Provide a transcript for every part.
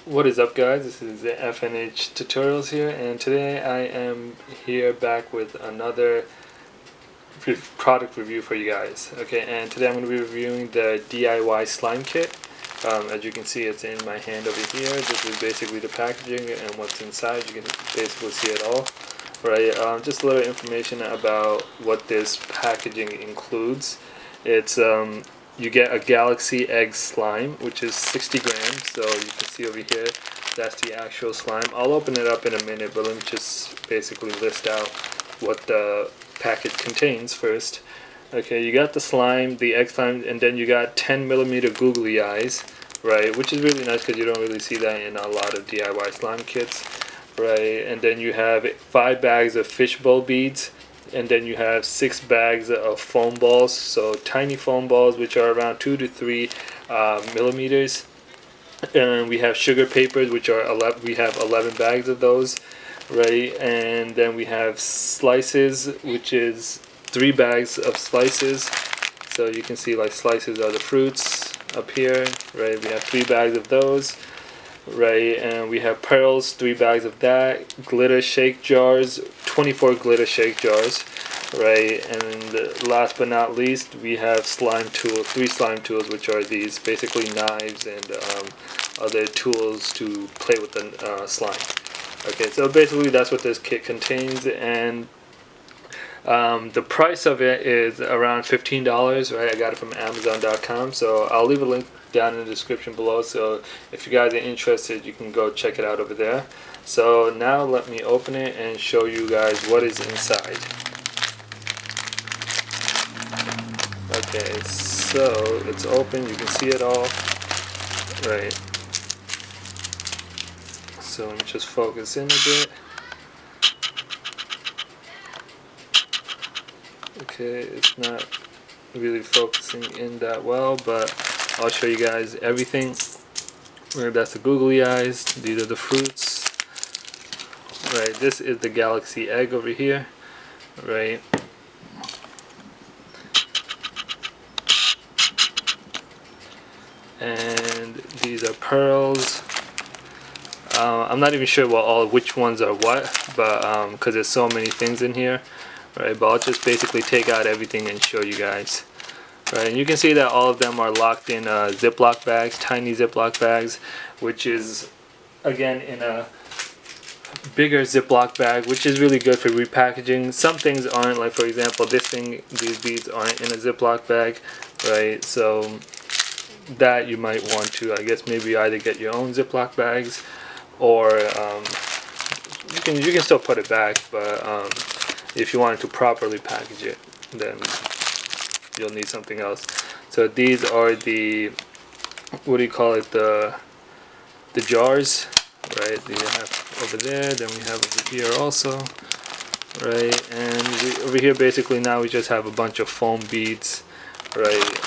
What is up, guys? This is the FNH Tutorials here, and today I am here back with another product review for you guys. Okay, and today I'm going to be reviewing the DIY slime kit. As you can see, it's in my hand over here. This is basically the packaging and what's inside. You can basically see it all. Right, just a little information about what this packaging includes. It's you get a galaxy egg slime, which is 60 grams. So you can see over here, that's the actual slime. I'll open it up in a minute, but let me just basically list out what the packet contains first. Okay, you got the slime, the egg slime, and then you got 10mm googly eyes, right? Which is really nice because you don't really see that in a lot of DIY slime kits, right? And then you have 5 bags of fishbowl beads. And then you have 6 bags of foam balls, so tiny foam balls which are around 2 to 3 millimeters. And we have sugar papers, which are we have 11 bags of those, right? And then we have slices, which is 3 bags of slices. So you can see like slices are the fruits up here, right? We have 3 bags of those. Right, and we have pearls, 3 bags of that, glitter shake jars, 24 glitter shake jars, right, and last but not least, we have slime tools, 3 slime tools, which are these basically knives and other tools to play with the slime. Okay, so basically that's what this kit contains, and the price of it is around $15, right? I got it from Amazon.com, so I'll leave a link down in the description below, so if you guys are interested, you can go check it out over there. So now let me open it and show you guys what is inside. Okay, so it's open, you can see it all, right? So let me just focus in a bit. Okay, it's not really focusing in that well, but I'll show you guys everything. That's the googly eyes. These are the fruits. Right, this is the galaxy egg over here. Right. And these are pearls. I'm not even sure which ones are what, but because there's so many things in here. Right, but I'll just basically take out everything and show you guys. Right, and you can see that all of them are locked in Ziploc bags, tiny Ziploc bags, which is again in a bigger Ziploc bag, which is really good for repackaging. Some things aren't, like for example this thing, these beads aren't in a Ziploc bag, right? So that you might want to, I guess, maybe either get your own Ziploc bags, or you can still put it back, but if you wanted to properly package it, then you'll need something else. So these are the, what do you call it, the jars, right? You have over there, then we have over here also, right? And over here basically now we just have a bunch of foam beads, right?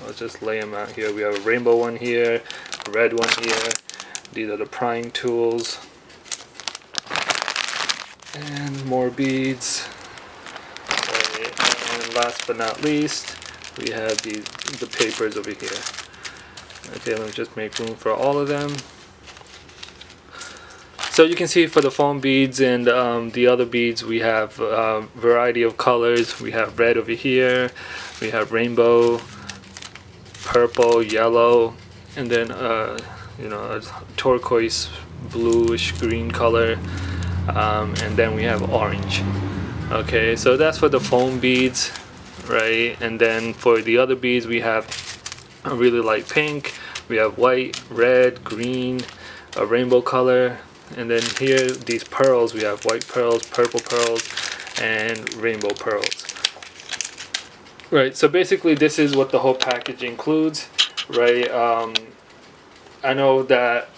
I'll just lay them out here. We have a rainbow one here, a red one here. These are the prying tools. And more beads. Right. And last but not least, we have the papers over here. Okay, let me just make room for all of them. So you can see for the foam beads and the other beads, we have a variety of colors. We have red over here, we have rainbow, purple, yellow, and then you know, a turquoise, bluish green color. And then we have orange. Okay, so that's for the foam beads, right? And then for the other beads, we have a really light pink, we have white, red, green, a rainbow color, and then here these pearls, we have white pearls, purple pearls, and rainbow pearls. Right, so basically this is what the whole package includes, right? I know that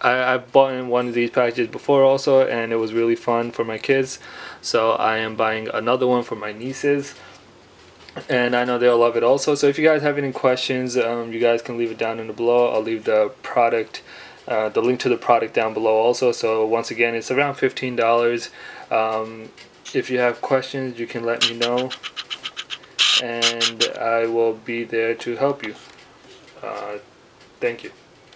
I've bought in one of these packages before also, and it was really fun for my kids, so I am buying another one for my nieces, and I know they'll love it also. So if you guys have any questions, you guys can leave it down in the below. I'll leave the link to the product down below also. So once again, it's around $15. If you have questions, you can let me know, and I will be there to help you. Thank you.